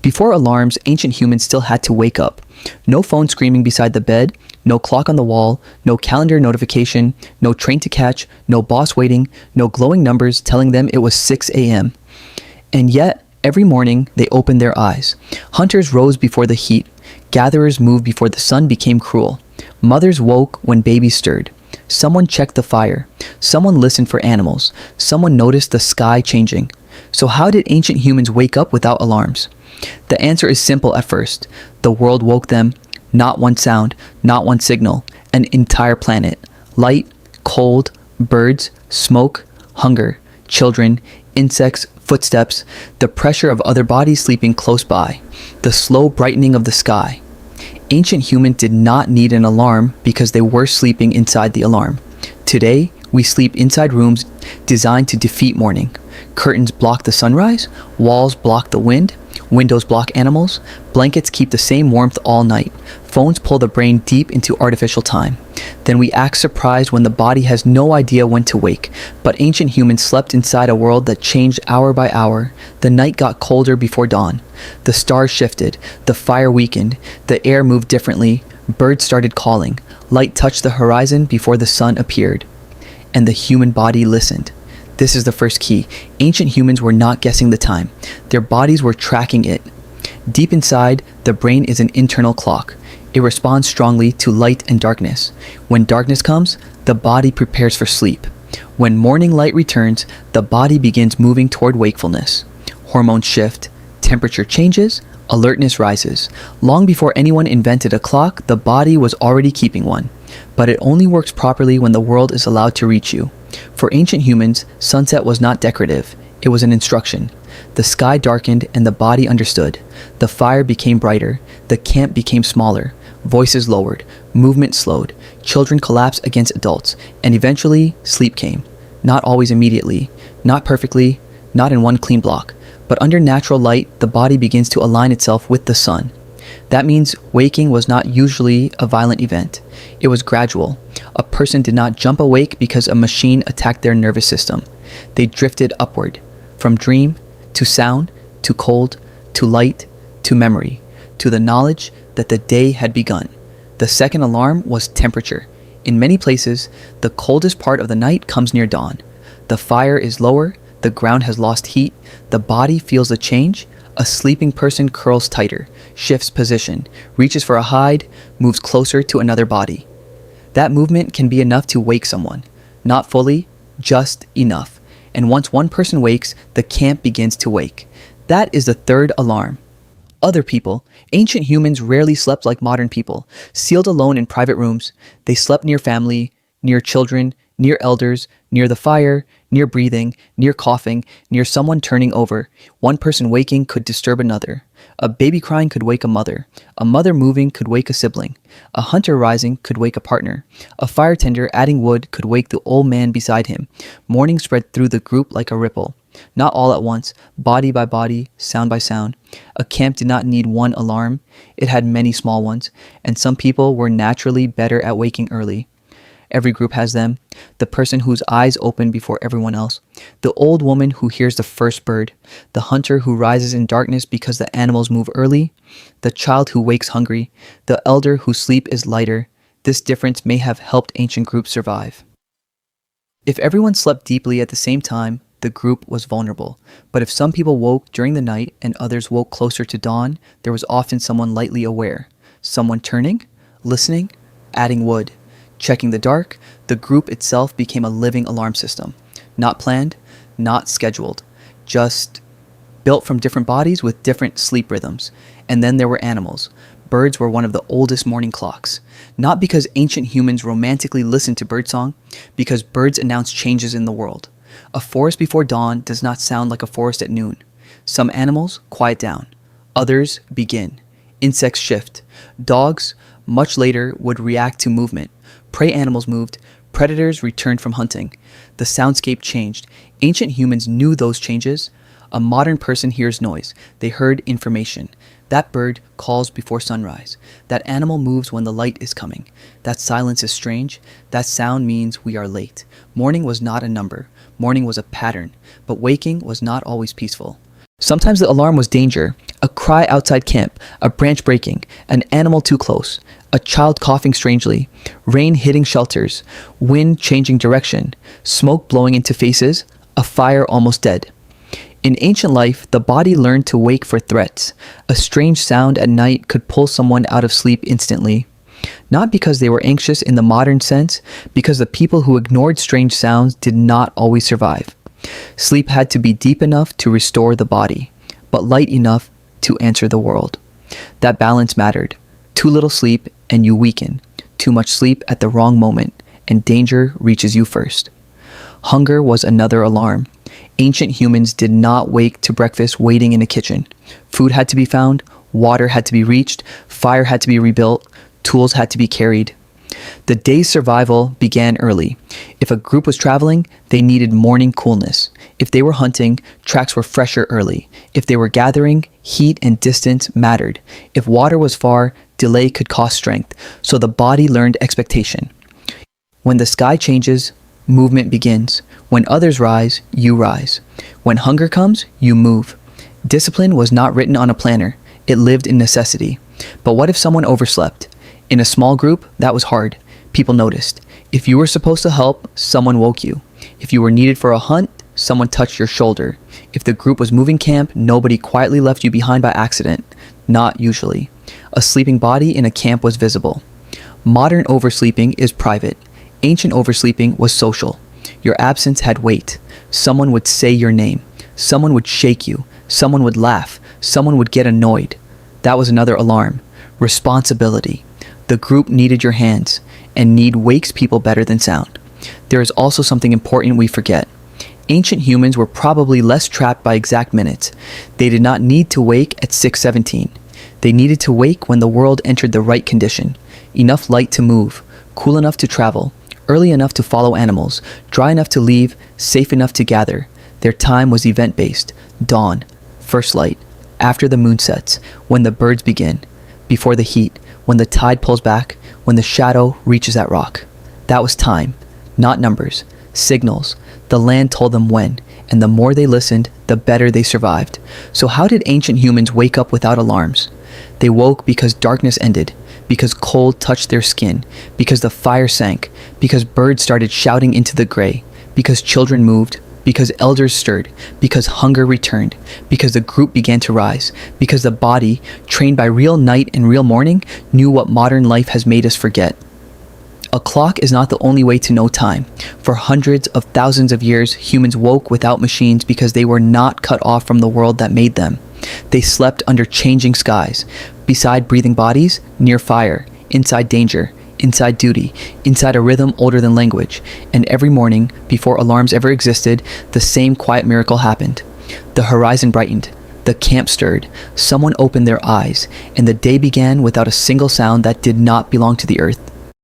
Before alarms, ancient humans still had to wake up. No phone screaming beside the bed, no clock on the wall, no calendar notification, no train to catch, no boss waiting, no glowing numbers telling them it was 6 a.m. And yet, every morning, they opened their eyes. Hunters rose before the heat. Gatherers moved before the sun became cruel. Mothers woke when babies stirred. Someone checked the fire. Someone listened for animals. Someone noticed the sky changing. So how did ancient humans wake up without alarms? The answer is simple at first. The world woke them. Not one sound, not one signal, an entire planet. Light, cold, birds, smoke, hunger, children, insects, footsteps, the pressure of other bodies sleeping close by, the slow brightening of the sky. Ancient humans did not need an alarm because they were sleeping inside the alarm. Today, we sleep inside rooms designed to defeat morning. Curtains block the sunrise, walls block the wind, windows block animals, blankets keep the same warmth all night, phones pull the brain deep into artificial time. Then we act surprised when the body has no idea when to wake. But ancient humans slept inside a world that changed hour by hour. The night got colder before dawn. The stars shifted, the fire weakened, the air moved differently, birds started calling, light touched the horizon before the sun appeared. And the human body listened. This is the first key. Ancient humans were not guessing the time. Their bodies were tracking it. Deep inside, the brain is an internal clock. It responds strongly to light and darkness. When darkness comes, the body prepares for sleep. When morning light returns, the body begins moving toward wakefulness. Hormones shift, temperature changes, alertness rises. Long before anyone invented a clock, the body was already keeping one. But it only works properly when the world is allowed to reach you. For ancient humans, sunset was not decorative. It was an instruction. The sky darkened and the body understood. The fire became brighter. The camp became smaller. Voices lowered. Movement slowed. Children collapsed against adults. And eventually, sleep came. Not always immediately. Not perfectly. Not in one clean block. But under natural light, the body begins to align itself with the sun. That means waking was not usually a violent event. It was gradual. A person did not jump awake because a machine attacked their nervous system. They drifted upward, from dream to sound to cold to light to memory, to the knowledge that the day had begun. The second alarm was temperature. In many places, the coldest part of the night comes near dawn. The fire is lower, the ground has lost heat, the body feels the change. A sleeping person curls tighter, shifts position, reaches for a hide, moves closer to another body. That movement can be enough to wake someone. Not fully, just enough. And once one person wakes, the camp begins to wake. That is the third alarm. Other people, ancient humans rarely slept like modern people, sealed alone in private rooms. They slept near family, near children, near elders, near the fire, near breathing, near coughing, near someone turning over. One person waking could disturb another. A baby crying could wake a mother. A mother moving could wake a sibling. A hunter rising could wake a partner. A fire tender adding wood could wake the old man beside him. Morning spread through the group like a ripple. Not all at once, body by body, sound by sound. A camp did not need one alarm. It had many small ones, and some people were naturally better at waking early. Every group has them. The person whose eyes open before everyone else. The old woman who hears the first bird. The hunter who rises in darkness because the animals move early. The child who wakes hungry. The elder whose sleep is lighter. This difference may have helped ancient groups survive. If everyone slept deeply at the same time, the group was vulnerable. But if some people woke during the night and others woke closer to dawn, there was often someone lightly aware. Someone turning, listening, adding wood. Checking the dark, the group itself became a living alarm system. Not planned, not scheduled, just built from different bodies with different sleep rhythms. And then there were animals. Birds were one of the oldest morning clocks. Not because ancient humans romantically listened to birdsong, because birds announce changes in the world. A forest before dawn does not sound like a forest at noon. Some animals quiet down. Others begin. Insects shift. Dogs, much later, would react to movement. Prey animals moved. Predators returned from hunting. The soundscape changed. Ancient humans knew those changes. A modern person hears noise. They heard information. That bird calls before sunrise. That animal moves when the light is coming. That silence is strange. That sound means we are late. Morning was not a number. Morning was a pattern. But waking was not always peaceful. Sometimes the alarm was danger, a cry outside camp, a branch breaking, an animal too close, a child coughing strangely, rain hitting shelters, wind changing direction, smoke blowing into faces, a fire almost dead. In ancient life, the body learned to wake for threats. A strange sound at night could pull someone out of sleep instantly. Not because they were anxious in the modern sense, because the people who ignored strange sounds did not always survive. Sleep had to be deep enough to restore the body, but light enough to answer the world. That balance mattered. Too little sleep and you weaken. Too much sleep at the wrong moment, and danger reaches you first. Hunger was another alarm. Ancient humans did not wake to breakfast waiting in a kitchen. Food had to be found, water had to be reached, fire had to be rebuilt, tools had to be carried. The day's survival began early. If a group was traveling, they needed morning coolness. If they were hunting, tracks were fresher early. If they were gathering, heat and distance mattered. If water was far, delay could cost strength. So the body learned expectation. When the sky changes, movement begins. When others rise, you rise. When hunger comes, you move. Discipline was not written on a planner. It lived in necessity. But what if someone overslept? In a small group, that was hard. People noticed. If you were supposed to help, someone woke you. If you were needed for a hunt, someone touched your shoulder. If the group was moving camp, nobody quietly left you behind by accident. Not usually. A sleeping body in a camp was visible. Modern oversleeping is private. Ancient oversleeping was social. Your absence had weight. Someone would say your name. Someone would shake you. Someone would laugh. Someone would get annoyed. That was another alarm. Responsibility. The group needed your hands, and need wakes people better than sound. There is also something important we forget. Ancient humans were probably less trapped by exact minutes. They did not need to wake at 6:17. They needed to wake when the world entered the right condition. Enough light to move, cool enough to travel, early enough to follow animals, dry enough to leave, safe enough to gather. Their time was event-based. Dawn, first light, after the moon sets, when the birds begin, before the heat, when the tide pulls back, when the shadow reaches that rock. That was time, not numbers, signals. The land told them when, and the more they listened, the better they survived. So how did ancient humans wake up without alarms? They woke because darkness ended, because cold touched their skin, because the fire sank, because birds started shouting into the gray, because children moved, because elders stirred, because hunger returned, because the group began to rise, because the body, trained by real night and real morning, knew what modern life has made us forget. A clock is not the only way to know time. For hundreds of thousands of years, humans woke without machines because they were not cut off from the world that made them. They slept under changing skies, beside breathing bodies, near fire, inside danger, inside duty, inside a rhythm older than language. And every morning, before alarms ever existed, the same quiet miracle happened. The horizon brightened. The camp stirred. Someone opened their eyes, and the day began without a single sound that did not belong to the earth.